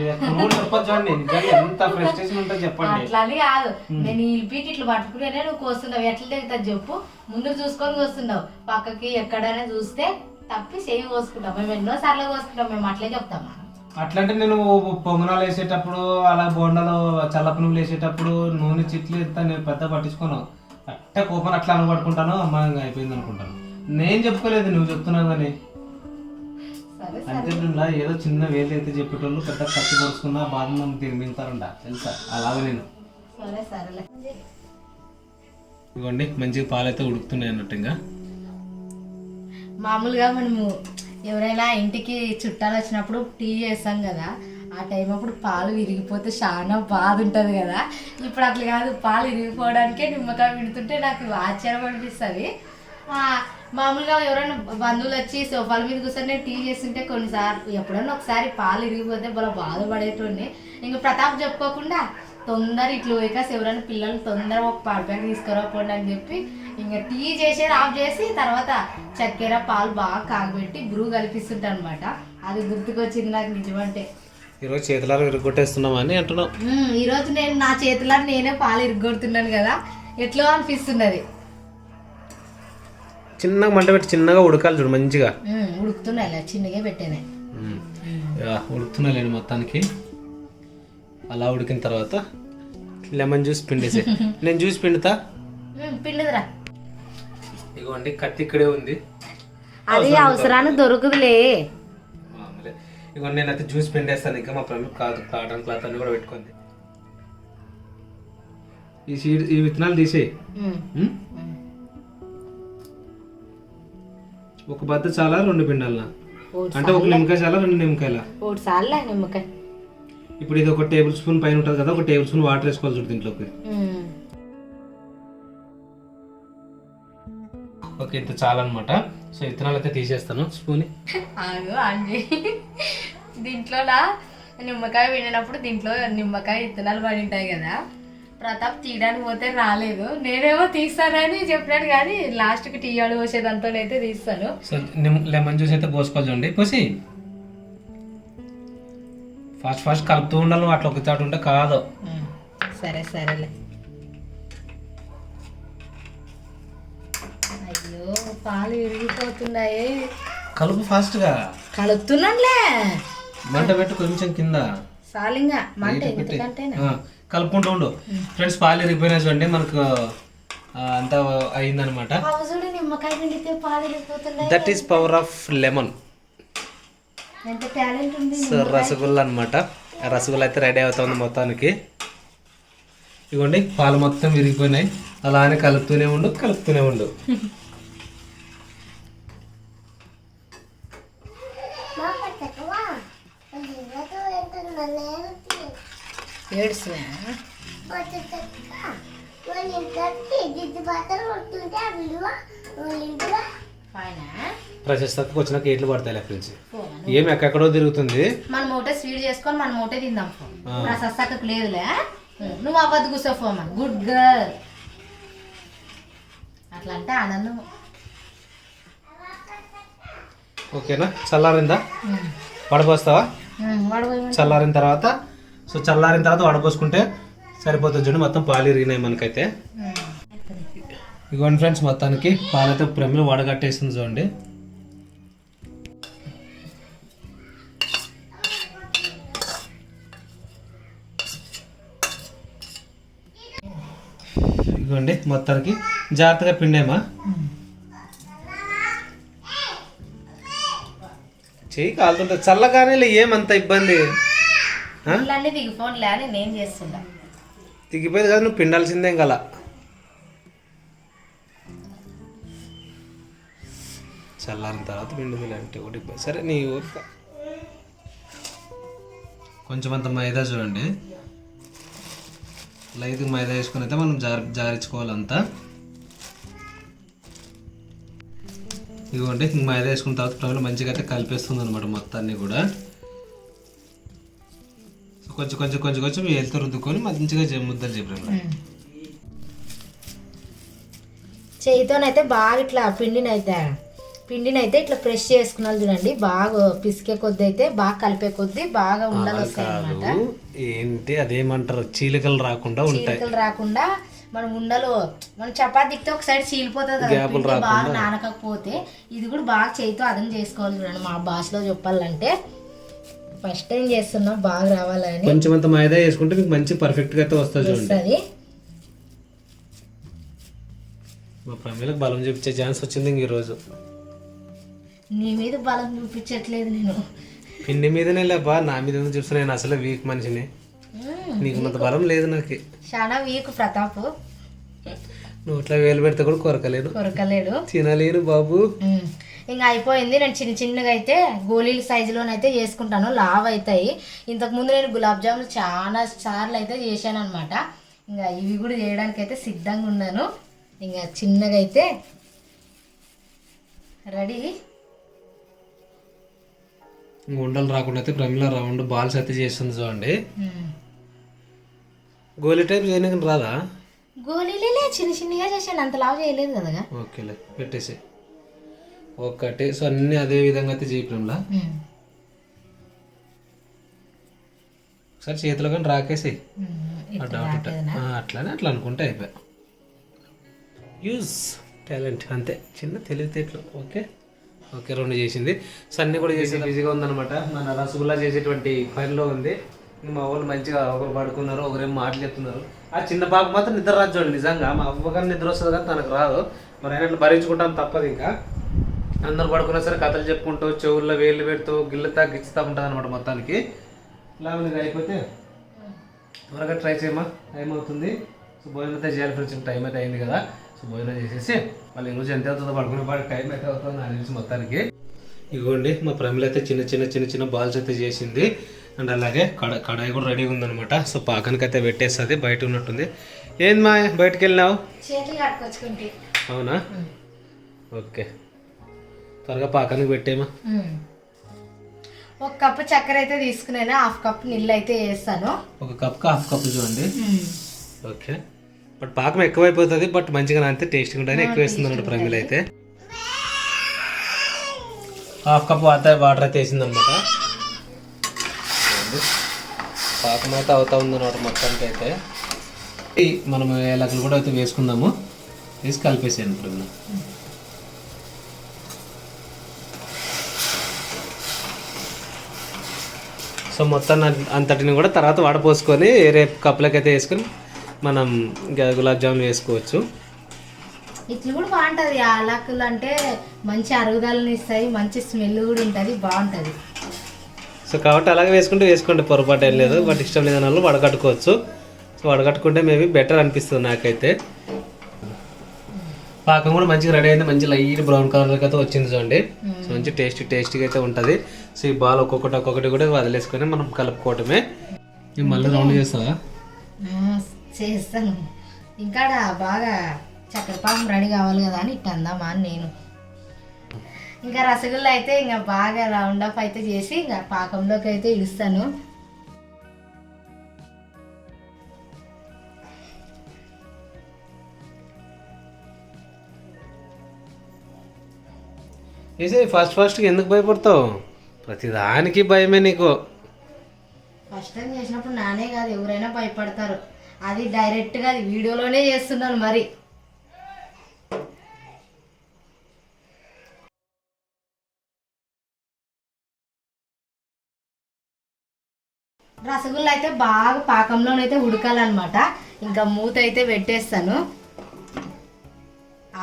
చెప్పచ్చు చూడండి. నిజంగా ఎంత ఫ్రస్ట్రేషన్ ఉంటుంది చెప్పండి. అట్లానే కాదు, నేను ఈ పీకి ఇట్లా పట్టుకునే నువ్వు కోస్తున్నావు. ఎట్లా తెగుతుంది చెప్పు, ముందు చూసుకొని కోస్తున్నావు. పక్కకి ఎక్కడైనా చూస్తే తప్పి చేయి కోసుకుంటాం. మేము ఎన్నో సార్లు కోసుకుంటాం, మేము అట్లే చెప్తాం. అట్లంటే నేను పొంగనాలు వేసేటప్పుడు అలా బోండాలు చల్లప నువ్వులు వేసేటప్పుడు నూనె చిట్లు ఎత్తా నేను పెద్ద పట్టించుకోను. అట్టే కోపం అట్లా అనుపడుకుంటాను. అమ్మ అయిపోయింది అనుకుంటాను. నేను చెప్పుకోలేదు, నువ్వు చెప్తున్నావు కానీ అంతే. ఏదో చిన్న వేలు అయితే చెప్పేటోళ్ళు పెద్ద కత్తి పొడుచుకున్నా బాధ తినిపిస్తారంట తెలుసా. అలాగే నేను ఇవ్వండి మంచిగా పాలు అయితే ఉడుకుతున్నాయి అన్నట్టు. ఇంకా మామూలుగా మనము ఎవరైనా ఇంటికి చుట్టాలు వచ్చినప్పుడు టీ చేస్తాం కదా, ఆ టైం అప్పుడు పాలు విరిగిపోతే చాలా బాధ ఉంటుంది కదా. ఇప్పుడు అట్లా కాదు, పాలు విరిగిపోవడానికే నిమ్మకాయ విడుతుంటే నాకు ఆశ్చర్యం అనిపిస్తుంది. మామూలుగా ఎవరైనా బంధువులు వచ్చి సోఫాల మీద కూర్చొని నేను టీ చేస్తుంటే కొన్నిసార్లు ఎప్పుడన్నా ఒకసారి పాలు ఇరిగిపోతే బాగా బాధపడేటోడిని. ఇంకా ప్రతాప్ చెప్పుకోకుండా తొందర ఇట్లా పోయికాసి ఎవరైనా పిల్లలు తొందర ఒక పాలు ప్యాకెట్ తీసుకురాకపోండి అని చెప్పి ఇంకా టీ చేసేది ఆఫ్ చేసి తర్వాత చక్కెర పాలు బాగా కాగబెట్టి బ్రూ కలిపిస్తుంటా అనమాట. అది గుర్తుకొచ్చింది నాకు నిజమంటే. ఈరోజు చేతులారా విరగొట్టేస్తున్నాం అని అంటున్నాం. ఈరోజు నేను నా చేతిలో నేనే పాలు ఇరుగొడుతున్నాను కదా, ఎట్లా అనిపిస్తున్నది. చిన్నగా మంట పెట్టి చిన్నగా ఉడకాలి చూడు మంచిగా. ఉడుకుతున్నాయి, చిన్నగా పెట్టాను. ఉడుకుతున్నాయి మొత్తానికి. అలా ఉడికిన తర్వాత లెమన్ జ్యూస్ పిండేసి నేను జ్యూస్ పిండుతా. పిండిదిరా. ఇగోండి కత్తి ఇక్కడే ఉంది, అది అవసరానికి దొరుకుదులే. ఇగోండి నేనైతే జ్యూస్ పిండేస్తాను. ఇంకా మా ఫ్రెండ్ కాటన్ క్లాత్ అన్ని కూడా పెట్టుకుంది. ఈ విత్తనాలు తీసేయి. ఒక బద్ద చాలా 2 పిండాలనా? అంటే ఒక నిమ్మకాయ చాలా 2 నిమ్మకాయల? 3 సార్లు నిమ్మకాయ. ఇప్పుడు ఇది 1 టేబుల్ స్పూన్ పైన ఉంటుంది కదా, 1 టేబుల్ స్పూన్ వాటర్ వేసుకోవాలి చూడు దీంట్లోకి. ఓకే, ఇంత చాలా అనమాట. సో విత్తనాలు అయితే తీసేస్తాను స్పూన్. దీంట్లో నిమ్మకాయ వినప్పుడు దీంట్లో నిమ్మకాయ విత్తనాలు పడి ఉంటాయి కదా. ప్రతాప్ తీయడానికి పోతే రాలేదు, నేనేమో తీస్తానని చెప్పినాను కానీ లాస్ట్కి టీయాడు పోసేదంతా అయితే తీస్తాను. సో లెమన్ జ్యూస్ అయితే పోసుకోవాలి చూడండి. పోసి ఫాస్ట్ కలుపుతూ ఉండాలి, అట్లా ఒక చాటు ఉంటే కాదు. సరేలే. అయ్యో పాలు విరిగిపోతున్నాయి. కలుపు ఫాస్ట్ గా. కలుపుతున్నానులే. మంట పెట్టు కొంచెం కింద. సాలింగా మంట ఎందుకంటే కలుపుకుంటూ ఉండు. ఫ్రెండ్స్ పాలు విరిగిపోయినాయి చూడండి, మనకు అంతా అయిందనమాట. నిమ్మకాయ పిండితే పాలు విరిగిపోతున్నాయి. That is power of lemon. ఎంత టాలెంట్ ఉంది. సో రసగుల్లా అనమాట. రసగుల్లా అయితే రెడీ అవుతుంది మొత్తానికి. ఇదిగోండి పాలు మొత్తం విరిగిపోయినాయి. అలానే కలుపుతూనే ఉండు. ప్రశస్తకు వచ్చినాక ఎట్లు పడతాయి ఫ్రెండ్స్. ఏమి ఎక్కడో తిరుగుతుంది. మన మూటే స్వీట్ చేసుకొని మన మూటే తిందాం. ప్రశస్తకు లేదులే, నువ్వు అవ్వద్దు కూర్చోఫోమా. Good girl. అట్లా అంటే ఆనందం. ఓకేనా? చల్లారిందా? వడపోస్తావా? చల్లారిన తర్వాత వడపోసుకుంటే సరిపోతుంది చూడండి. మొత్తం పాలు ఇరిగినాయి మనకైతే. ఇదిగోండి ఫ్రెండ్స్, మొత్తానికి పాలైతే ప్రమిలో వడగట్టేస్తుంది చూడండి. ఇదిగోండి మొత్తానికి జాగ్రత్తగా పిండేమా. చెయ్యి కాలుతుంటుంది. చల్లగానే ఏమంత ఇబ్బంది. దిగిపోయింది కదా, నువ్వు పిండాల్సిందే గల. చల్లారిన తర్వాత పిండుదలే అంటే ఒకటి ఇబ్బంది. సరే నీ ఊరిక కొంచెం అంత మైదా చూడండి. లైట్గా మైదా వేసుకుని అయితే మనం జారించుకోవాలంతా. ఇదిగోండి మైదా వేసుకున్న తర్వాత ప్రమిలో మంచిగా అయితే కలిపేస్తుంది అనమాట మొత్తాన్ని కూడా. కొంచెం వేలుతో రుద్దుకొని మంచిగా ముద్దలు చెప్పారు. చేయితోనైతే బాగా ఇట్లా పిండినైతే ఇట్లా ప్రెస్ చేసుకున్నాను చూడండి. బాగా పిసికే కొద్ది అయితే బాగా కలిపే కొద్ది బాగా ఉండలు వస్తాయి అన్నమాట. ఏంటి అదేమంటారు, చీలికలు రాకుండా ఉంటాయి. రాకుండా మనం ఉండలు మనం చపాతీతో ఒక సైడ్ చీలిపోతుంది కదా, బాగా నానకపోతే. ఇది కూడా బాగా చేయితో అదం చేసుకోవాలి చూడండి. మా భాషలో చెప్పాలంటే ఫస్ట్ టైం చేస్తున్నా, బాగా రావాలని. కొంచెం అంత మైదా వేసుకుంటే మీకు మంచి పర్ఫెక్ట్ గా అయితే వస్తుంది. మా ప్రమేలకు బలం చూపించే ఛాన్స్ వచ్చింది ఈ రోజు. నీ మీద బలం చూపించట్లేదు నేను, పిండి మీదనే లేబా, నా మీద చూస్తున్నా. నేను అసలు వీక్ మనిషిని, నీకున్నంత బలం లేదు నాకు. చాలా వీక్ ప్రతాప్. నువ్వు ఇట్లా వేలు పెడితే కూడా కొరకలేడు, తినలేను బాబు. ఇంకా అయిపోయింది. నేను చిన్నగా అయితే గోళీల సైజులోనైతే చేసుకుంటాను, లావ్ అవుతాయి. ఇంతకుముందు నేను గులాబ్ జాములు చాలా సార్లు అయితే చేశాను అనమాట. ఇంకా ఇవి కూడా చేయడానికి అయితే సిద్ధంగా ఉన్నాను. ఇంకా చిన్నగా అయితే రెడీ. ఉండలు రాకుండా అయితే ప్రమిళ రౌండ్ బాల్స్ అయితే చేస్తుంది చూడండి. గోలీ టైప్ చేయడానికి రాదా? గోళీలే చిన్నగా చేశాను, అంత లావ్ చేయలేదు కదా. ఓకేలే పెట్టేసి ఒకటి. సో అన్ని అదే విధంగా అయితే చేయి ప్రమిళ. ఒకసారి చేతిలో కానీ రాకేసి అట్లానే అట్లా అనుకుంటే అయిపోయా. యూజ్ టాలెంట్ అంతే, చిన్న తెలివితేటలు. ఓకే ఓకే, 2 చేసింది. సన్నీ కూడా చేసి బిజీగా ఉందన్నమాట. మన రసగుల్లా చేసేటువంటి పనిలో ఉంది. మా వాళ్ళు మంచిగా ఒకరు పడుకున్నారు, ఒకరేమో మాటలు చెప్తున్నారు. ఆ చిన్న పాప మాత్రం నిద్ర రాదు చూడండి. నిజంగా మా అవ్వగారు నిద్ర వస్తుంది కానీ తనకు రాదు. మరి అయినట్లు భరించుకుంటాం, తప్పదు. ఇంకా అందరు పడుకున్నా సరే కథలు చెప్పుకుంటూ చెవుల్లో వేళ్ళు పెడుతూ గిల్లుతా గిచ్చుతా ఉంటుంది అనమాట. మొత్తానికి ఇలా ఇది అయిపోతే త్వరగా ట్రై చేయమా, టైం అవుతుంది. సో భోజనం అయితే చేయాలి ఫ్రెండ్స్, టైం అయితే అయింది కదా. సో భోజనం చేసేసి మళ్ళీ ఈరోజు ఎంత అవుతుందో పడుకునే పాటు టైం అయితే అవుతుందో నాకు తెలిసి మొత్తానికి. ఇదిగోండి మా ప్రమిళ అయితే చిన్న చిన్న బాల్స్ అయితే చేసింది. అండ్ అలాగే కడాయి కూడా రెడీగా ఉందనమాట. సో పాకానికి అయితే పెట్టేస్తుంది, బయట ఉన్నట్టుంది. ఏంది మా బయటకు వెళ్ళినావు? అవునా, ఓకే. త్వరగా పాకానికి పెట్టేమా. 1 కప్పు చక్కెర అయితే తీసుకున్నాను, 1/2 కప్పు నీళ్ళు అయితే వేస్తాను. 1 కప్కి 1/2 కప్పు చూడండి. ఓకే, బట్ పాకం ఎక్కువ అయిపోతుంది, బట్ మంచిగా అంతే టేస్ట్గా ఉంటుంది. ఎక్కువ వేస్తుంది అన్నమాట ప్రమిళ అయితే. 1/2 కప్పు వాటర్ అయితే వేసింది అనమాట. పాకం అయితే అవుతా ఉందన్నమాట మొత్తానికి అయితే. మనం ఏలకులు కూడా అయితే వేసుకుందాము, వేసి కలిపేసాను ఇప్పుడు. సో మొత్తాన్ని అంతటిని కూడా తర్వాత వడపోసుకొని రేపు కప్పులకి అయితే వేసుకొని మనం గులాబ్ జామున్ వేసుకోవచ్చు. ఇట్లా కూడా బాగుంటుంది. యాలకులు అంటే మంచి అరుగుదలని ఇస్తాయి, మంచి స్మెల్ కూడా ఉంటుంది, బాగుంటుంది. సో కాబట్టి అలాగే వేసుకోండి, పొరపాటు ఏం లేదు. బట్ ఇష్టం లేదని వాళ్ళు వడగట్టుకోవచ్చు. సో వడగట్టుకుంటే మేబీ బెటర్ అనిపిస్తుంది నాకైతే. పాకం కూడా మంచిగా రెడీ అయింది, మంచి లైట్ బ్రౌన్ కలర్కి అయితే వచ్చింది చూడండి. సో మంచి టేస్టీగా అయితే ఉంటుంది. సో ఈ బాల్ ఒక్కొక్కటి కూడా వదిలేసుకొని మనం కలుపుకోవటమే. మళ్ళీ రౌండ్ చేస్తావా? చేస్తాను. ఇంకా బాగా చక్కెర పాకం రెడీ కావాలి కదా అని ఇట్లా అందామా అని నేను. ఇంకా రసగుల్లా అయితే ఇంకా బాగా రౌండ్ అప్ అయితే చేసి ఇంకా పాకంలోకి అయితే ఇడుస్తాను. వేసే ఫస్ట్కి ఎందుకు భయపడతావు? ప్రతిదానికి భయమే నీకు. ఫస్ట్ టైం చేసినప్పుడు నానే కాదు ఎవరైనా భయపడతారు. అది డైరెక్ట్గా అది వీడియోలోనే చేస్తున్నాను. మరి రసగుల్లా అయితే బాగా పాకంలోనైతే ఉడకాలన్నమాట. ఇంకా మూత అయితే పెట్టేస్తాను,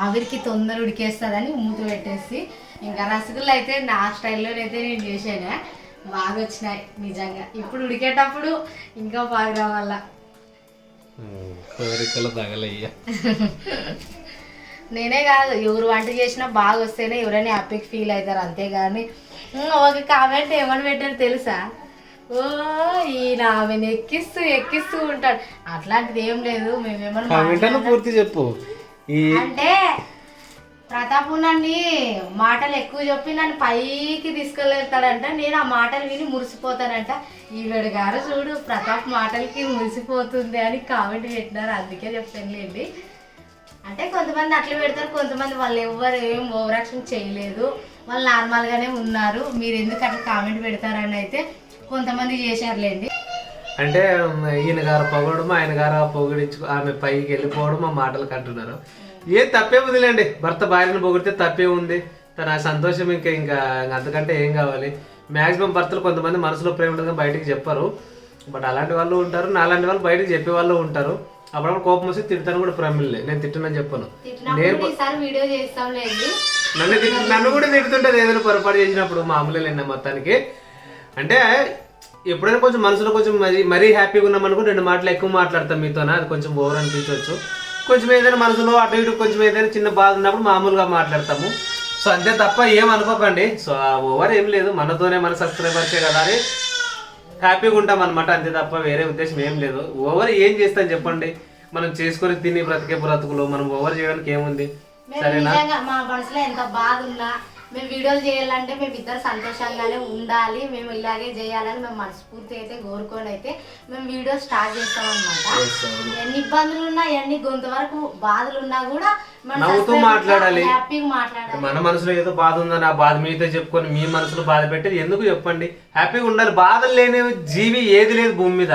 ఆవిరికి తొందర ఉడికేస్తుందని మూత పెట్టేసి. ఇంకా రసగుల్లా అయితే నా స్టైల్లోనైతే నేను చేసాను, బాగా వచ్చినాయి నిజంగా. ఇప్పుడు ఉడికేటప్పుడు ఇంకా బాగా రావాల. నేనే కాదు ఎవరు వంట చేసినా బాగా వస్తేనే ఎవరైనా హ్యాపీగా ఫీల్ అవుతారు, అంతేగాని ఒక కామెంట్ ఏమని పెట్టారు తెలుసా? ఓ ఈయన ఆమెను ఎక్కిస్తూ ఉంటాడు. అట్లాంటిది ఏం లేదు. మేమేమన్నా పూర్తి చెప్పు. అంటే ప్రతాప్ నన్ను మాటలు ఎక్కువ చెప్పి నన్ను పైకి తీసుకెళ్తాడంట. నేను ఆ మాటలు విని మురిసిపోతానంట. ఈవిడ గారు చూడు ప్రతాప్ మాటలకి మురిసిపోతుంది అని కామెంట్ పెట్టినారు, అందుకే చెప్తానులేండి. అంటే కొంతమంది అట్లా పెడతారు, కొంతమంది వాళ్ళు ఎవరు ఏం ఓవర్ యాక్షన్ చేయలేదు, వాళ్ళు నార్మల్గానే ఉన్నారు. మీరు ఎందుకు అట్లా కామెంట్ పెడతారని అయితే కొంతమంది చేశారులేండి. అంటే ఈయన గారు పొగడము, ఆయన గారు పొగిడించు ఆమె పైకి వెళ్ళిపోవడం ఆ మాటలకు అంటున్నారు. ఏం తప్పే ఉందిలేండి, భర్త భార్యను పొగిడితే తప్పే ఉంది. తన సంతోషం ఇంకా అంతకంటే ఏం కావాలి. మ్యాక్సిమం భర్తలు కొంతమంది మనసులో ప్రేమ ఉంటుంది బయటికి చెప్పరు, బట్ అలాంటి వాళ్ళు ఉంటారు. నాలాంటి వాళ్ళు బయటకు చెప్పే వాళ్ళు ఉంటారు. అప్పుడప్పుడు కోపం వస్తే తిడతాను కూడా ప్రమిళ్ళే, నేను తిట్టనని చెప్పను. నన్ను కూడా తిడుతుంటది ఏదైనా పొరపాటు చేసినప్పుడు, మామూలే లేండి మొత్తానికి. అంటే ఎప్పుడైనా కొంచెం మనసులో కొంచెం మరీ హ్యాపీగా ఉన్నామనుకో 2 మాటలు ఎక్కువ మాట్లాడతాం మీతోనా, అది కొంచెం ఓవర్ అనిపించవచ్చు. కొంచెం ఏదైనా మనసులో అటు ఇటు కొంచెం ఏదైనా చిన్న బాధ ఉన్నప్పుడు మామూలుగా మాట్లాడతాము. సో అంతే తప్ప ఏమనుకోకండి. సో ఓవర్ ఏం లేదు, మనతోనే మన సబ్స్క్రైబర్సే కదా అని హ్యాపీగా ఉంటాం అనమాట, అంతే తప్ప వేరే ఉద్దేశం ఏం లేదు. ఓవర్ ఏం చేస్తాం చెప్పండి, మనం చేసుకొని తిని బ్రతికే బ్రతుకులు మనం ఓవర్ చేయడానికి ఏముంది? సరేనా? మా మనసులో ఎంత బాధ ఉన్నా మేము వీడియోలు చేయాలంటే మేము ఇద్దరు సంతోషంగానే ఉండాలి, మేము ఇలాగే చేయాలని మేము మనస్ఫూర్తి అయితే కోరుకొని అయితే మేము వీడియో స్టార్ట్ చేస్తాం అనమాట. ఎన్ని ఇబ్బందులు ఉన్నా ఎన్ని గొంతు వరకు బాధలు ఉన్నా కూడా నవ్వుతూ మాట్లాడాలి, హ్యాపీగా మాట్లాడాలి. మన మనసులో ఏదో బాధ ఉందని ఆ బాధ మీతో చెప్పుకొని మీ మనసులో బాధ పెట్టేది ఎందుకు చెప్పండి. హ్యాపీగా ఉండాలి. బాధలు లేని జీవి ఏది లేదు భూమి మీద.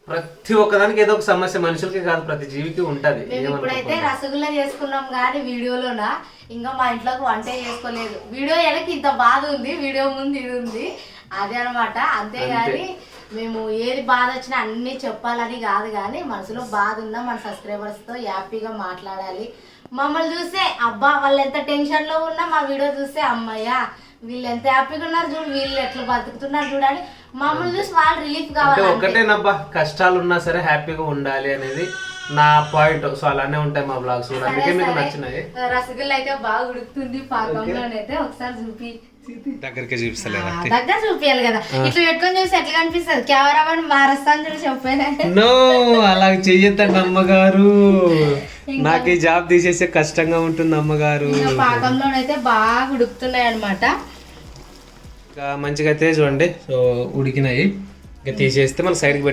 ప్రతి ఒక్కదానికి ఏదో ఒక సమస్య, మనుషులకి కాదు ప్రతి జీవికి ఉంటది. మేము ఇప్పుడైతే రసగుల్లా చేసుకున్నాం కానీ వీడియోలోన ఇంకా మా ఇంట్లోకి వంట చేసుకోలేదు. వీడియో వెనక్కి ఇంత బాధ ఉంది, వీడియో ముందు ఇది ఉంది, అదే అనమాట. అంతేగాని మేము ఏది బాధ వచ్చినా అన్ని చెప్పాలని కాదు, కానీ మనసులో బాధ ఉన్నా మన సబ్స్క్రైబర్స్ తో హ్యాపీగా మాట్లాడాలి. మమ్మల్ని చూస్తే అబ్బా వాళ్ళు ఎంత టెన్షన్ లో ఉన్నా మా వీడియో చూస్తే అమ్మయ్య వీళ్ళు ఎంత హ్యాపీగా ఉన్నారు చూడు, వీళ్ళు ఎట్లా బతుకుతున్నారు చూడాలి, మమ్మల్ని చూసి వాళ్ళు రిలీఫ్ కావాలి. ఒకటేనబ్బా, కష్టాలు ఉన్నా సరే హ్యాపీగా ఉండాలి అనేది నా పాయింట్. సో అలానే ఉంటాయి మా బ్లాగ్స్ కూడా, అందుకే మీకు నచ్చినాయి. రసగుల్లా అయితే బాగా ఉడుకుతుంది పాకంలోనైతే, ఒకసారి చూపి దగ్గరికి చూపిస్తలేదా? దగ్గర చూపించాలి కదా, ఇట్లా పెట్టుకొని చూసి ఎట్లా కనిపిస్తుంది. కెమెరా వాడిని మారుస్తాను చూసి చెప్పాను. నో అలా చెయ్యొద్దండి అమ్మగారు, నాకు ఈ జాబ్ తీసేసే కష్టంగా ఉంటుంది అమ్మగారు. పాకంలోనైతే బాగా ఉడుకుతున్నాయి అనమాట. ఇంకా మంచిగా అయితే చూడండి, సో ఉడికినాయి. ఇంకా తీసేస్తే మన సైడ్కి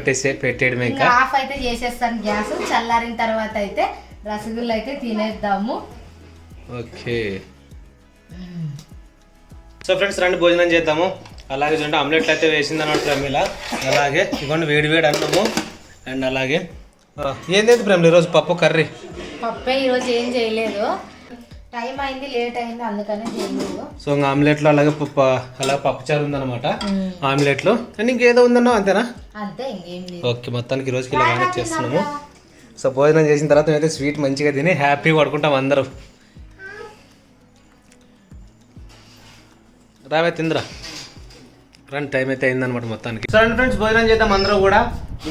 పెట్టేయడమే. ఇంకా ఆఫ్ అయితే చేసేస్తాను గ్యాస్. చల్లారిన తర్వాత అయితే రసగుల్లా అయితే తినేద్దాము. ఓకే సో ఫ్రెండ్స్ రండి భోజనం చేద్దాము. అలాగే చూడండి ఆమ్లెట్లు అయితే వేసింది అన్నమాట ప్రమీల. అలాగే ఇవ్వండి వేడి వేడి అన్నము. అండ్ అలాగే ఏంటంటే ప్రమీల ఈరోజు పప్పు కర్రీ. పప్పే ఈరోజు ఏం చేయలేదు, టైం అయింది, లేట్ అయింది, అందుకనే చేయలేదు. సో ఇంకా ఆమ్లెట్లు అలాగే పప్పు చారు ఉందన్నమాట. ఆమ్లెట్లు అండ్ ఇంకేదో ఉందన్నా అంతేనా? అంతే, ఇంకేం లేదు. ఓకే మొత్తానికి ఈరోజుకి ఇలా మేనేజ్ చేస్తున్నాము. సో భోజనం చేసిన తర్వాత మేమైతే స్వీట్ మంచిగా తిని హ్యాపీగా పడుకుంటాం అందరూ. రావే తిందిరా రండి, టైం అయితే అయిందనమాట మొత్తానికి. సో అండి ఫ్రెండ్స్ భోజనం చేద్దాం అందరూ కూడా.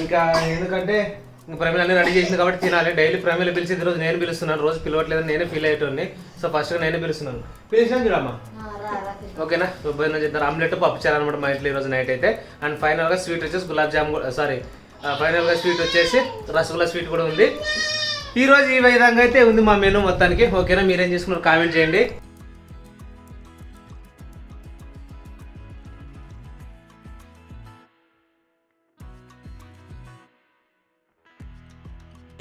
ఇంకా ఎందుకంటే ఇంకా ప్రమీల అన్ని రెడీ చేసింది కాబట్టి తినాలి. డైలీ ప్రమీల పిలిచి రోజు నేను పిలుస్తున్నాను, రోజు పిలవట్లేదని నేనే ఫీల్ అయ్యేటోని. సో ఫస్ట్గా నేనే పిలుస్తున్నాను, పిలిచాను చూడమ్మా. ఓకేనా? సో భోజనం చేద్దాం. ఆమ్లెట్ పప్పు చారు అనమాట మా ఇంట్లో ఈరోజు నైట్ అయితే. అండ్ ఫైనల్గా స్వీట్ వచ్చేసి గులాబ్ జామ్, ఫైనల్గా స్వీట్ వచ్చేసి రసగుల్లా స్వీట్ కూడా ఉంది. ఈరోజు ఈ విధంగా అయితే ఉంది మా మెనూ మొత్తానికి. ఓకేనా? మీరేం చేసుకున్నారు కామెంట్ చేయండి.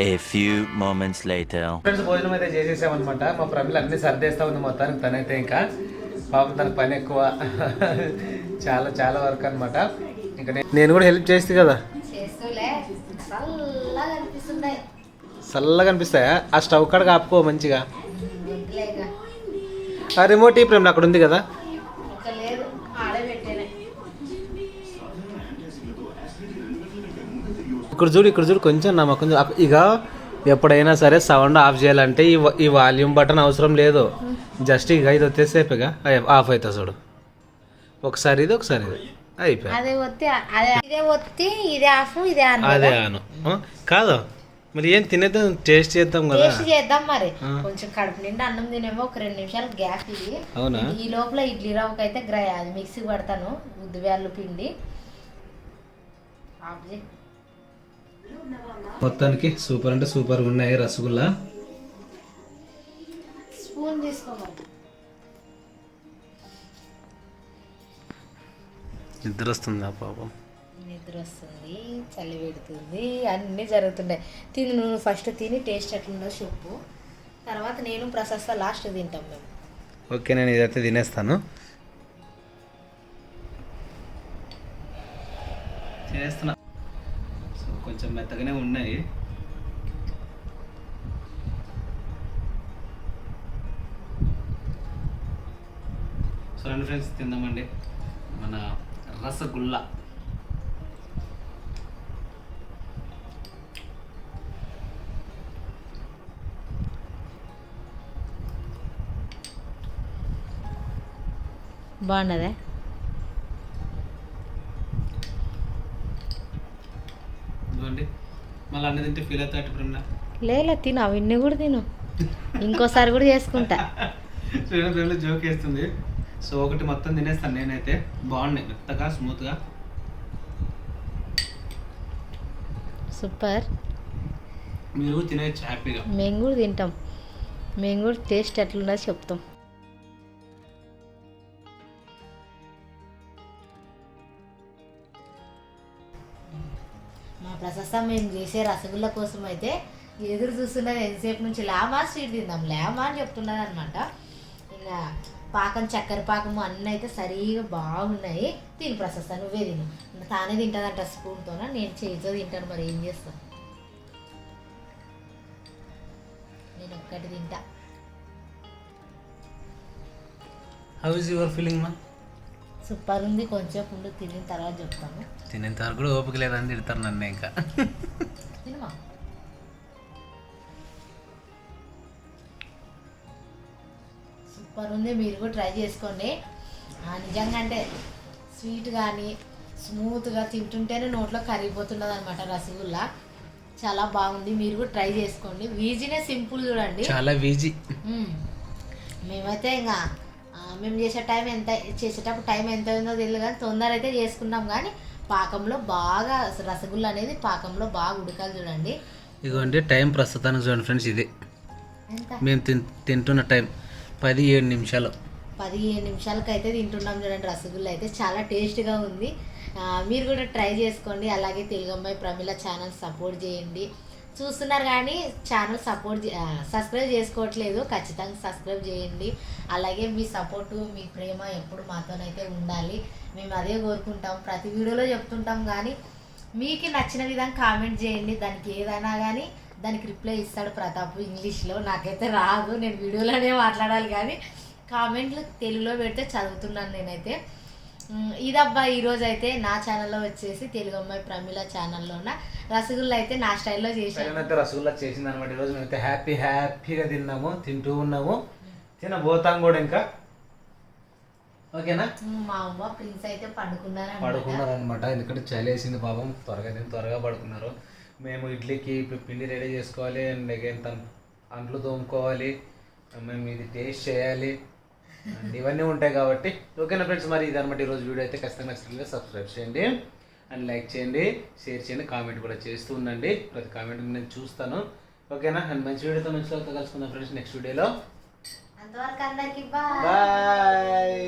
A few moments later. Friends భోజనం అయితే చేసేసామన్నమాట. మా ప్రమిళ అన్ని సర్దేస్తా ఉంది మొత్తానికి. తనైతే ఇంకా పాపం తనకు పని ఎక్కువ, చాలా చాలా వర్క్ అనమాట. ఇంకా నేను కూడా హెల్ప్ చేస్తే కదా, చల్లగా అనిపిస్తాయా? ఆ స్టవ్ కాడ ఆపుకో మంచిగా. ఆ రిమోట్ ఈ ప్రేమ అక్కడ ఉంది కదా. ఇక్కడ చూడు కొంచెం నా మొక్కం ఇక ఎప్పుడైనా సరే సౌండ్ ఆఫ్ చేయాలంటే ఈ వాల్యూమ్ బటన్ అవసరం లేదు. జస్ట్ ఇక ఇది వచ్చేసేపుగా ఆఫ్ అవుతా చూడు. ఒకసారి ఇది ఒకసారి ఇది అయిపోయి అదే ఆను కాదు. మరి ఏం తినేద్దాం, టేస్ట్ చేద్దాం కదా. చేద్దాం మరి. కొంచెం కడుపు నిండా అన్నం తినేమో ఒక 2 నిమిషాలు గ్యాప్ ఇది. అవునా? ఈ లోపల ఇడ్లీ రవ్వకి అయితే అది మిక్సీ పడతాను, ఉద్దివేళ్ళు పిండి. మొత్తానికి సూపర్ అంటే సూపర్ ఉన్నాయి రసగుల్లా. స్పూన్ తీసుకోవాలి. నిద్ర వస్తుందా పాపం? నిద్ర వస్తుంది, చలి పెడుతుంది, అన్నీ జరుగుతున్నాయి. తిని నువ్వు ఫస్ట్ తిని టేస్ట్ ఎట్లుందో చెప్పు, తర్వాత నేను ప్రశస్త లాస్ట్ తింటాం మేము. ఓకే నేను ఇదైతే తినేస్తాను. తినేస్తున్నా. సో కొంచెం మెత్తగానే ఉన్నాయి. సో రండి ఫ్రెండ్స్ తిందామండి మన రసగుల్లా. బాగున్నదే? చూడండి మళ్ళీ అన్నీ తింటే ఫీల్ అవుతాడు ప్రేమ. లేలే తిను, అవన్నీ కూడా తిను, ఇంకోసారి కూడా చేసుకుంటా. ప్రేమలో జోక్ వేస్తుంది. సో ఒకటి మొత్తం తినేస్తాను నేనైతే. బాగున్నాయి, మెత్తగా స్మూత్గా. సూపర్. మీరు కూడా తినేయచ్చు హ్యాపీగా. మేము కూడా తింటాం, మేము కూడా టేస్ట్ ఎట్లున్నదో చెప్తాం. తెలుసా మేము చేసే రసగుల్లా కోసం అయితే ఎదురు చూస్తున్నది ఎంతసేపు నుంచి లేమా స్వీట్ తిందాం లేమా అని చెప్తున్నది అనమాట. ఇంకా పాకం చక్కెర పాకము అన్నీ అయితే సరిగా బాగున్నాయి. తిని ప్రశస్త నువ్వే తిను. తానే తింటుందంట స్పూన్తోన, నేను చేతితో తింటాను. మరి ఏం చేస్తాను, నేను ఒక్కటి తింటా. హౌ ఇస్ యువర్ ఫీలింగ్ మా? సూపర్ ఉంది. కొంచెం ఉండు, తినిన తర్వాత చెప్తాను. తినేంత వరకు కూడా ఓపిక లేదని తిడతారు నన్ను. ఇంకా తినమా. సూపర్ ఉంది, మీరు కూడా ట్రై చేసుకోండి. నిజంగా అంటే స్వీట్ కానీ స్మూత్గా తింటుంటేనే నోట్లో కరిగిపోతున్నది అనమాట రసగుల్లా. చాలా బాగుంది, మీరు కూడా ట్రై చేసుకోండి. ఈజీనే, సింపుల్ చూడండి, చాలా ఈజీ. మేమైతే ఇంకా మేము చేసేటప్పుడు టైం ఎంత ఉందో తెలియదు కానీ తొందర అయితే చేసుకున్నాం. కానీ పాకంలో బాగా రసగుల్లా అనేది పాకంలో బాగా ఉడకాలి చూడండి. ఇదిగోండి టైం ప్రస్తుతానికి చూడండి ఫ్రెండ్స్, ఇదే ఎంత మేము తింటున్న టైం 17 నిమిషాలు. 17 నిమిషాలకు అయితే తింటున్నాం చూడండి. రసగుల్లా అయితే చాలా టేస్ట్గా ఉంది. మీరు కూడా ట్రై చేసుకోండి. అలాగే తెలుగమ్మాయి ప్రమిళ ఛానల్ సపోర్ట్ చేయండి. చూస్తున్నారు కానీ ఛానల్ సబ్స్క్రైబ్ చేసుకోవట్లేదు, ఖచ్చితంగా సబ్స్క్రైబ్ చేయండి. అలాగే మీ సపోర్టు, మీ ప్రేమ ఎప్పుడు మాతోనైతే ఉండాలి. మేము అదే కోరుకుంటాం, ప్రతి వీడియోలో చెప్తుంటాం. కానీ మీకు నచ్చిన విధంగా కామెంట్ చేయండి. దానికి ఏదైనా కానీ దానికి రిప్లై ఇస్తాడు ప్రతాప్ ఇంగ్లీష్లో. నాకైతే రాదు, నేను వీడియోలోనే మాట్లాడాలి. కానీ కామెంట్లు తెలుగులో పెడితే చదువుతున్నాను నేనైతే. ఇదబ్బా ఈరోజు అయితే నా ఛానల్లో వచ్చేసి తెలుగు అమ్మాయి ప్రమిళ ఛానల్లోన రసగుల్లా అయితే నా స్టైల్లో చేసాను. అయితే రసగుల్లా చేసింది అనమాట. ఈరోజు మేమైతే హ్యాపీగా తింటూ ఉన్నాము, తినబోతాం కూడా ఇంకా. ఓకేనా. మా అమ్మ ప్రిన్స్ అయితే పడుకున్నారు అనమాట, ఎందుకంటే చలి వేసింది పాపం. త్వరగా పడుకున్నారు. మేము ఇడ్లీకి ఇప్పుడు పిండి రెడీ చేసుకోవాలి, అండ్ అగైన్ అంట్లు తోముకోవాలి, మేము ఇది టేస్ట్ చేయాలి, అండ్ ఇవన్నీ ఉంటాయి కాబట్టి. ఓకేనా ఫ్రెండ్స్, మరి ఇది అనమాట ఈరోజు వీడియో అయితే. ఖచ్చితంగా నచ్చినట్లయితే సబ్స్క్రైబ్ చేయండి, అండ్ లైక్ చేయండి, షేర్ చేయండి, కామెంట్ కూడా చేస్తూ ఉండండి. ప్రతి కామెంట్ నేను చూస్తాను. ఓకేనా. అండ్ మంచి వీడియోతో మంచిగా కలుసుకుందాం ఫ్రెండ్స్ నెక్స్ట్ వీడియోలో. అంతవరకు అందరికి బాయ్.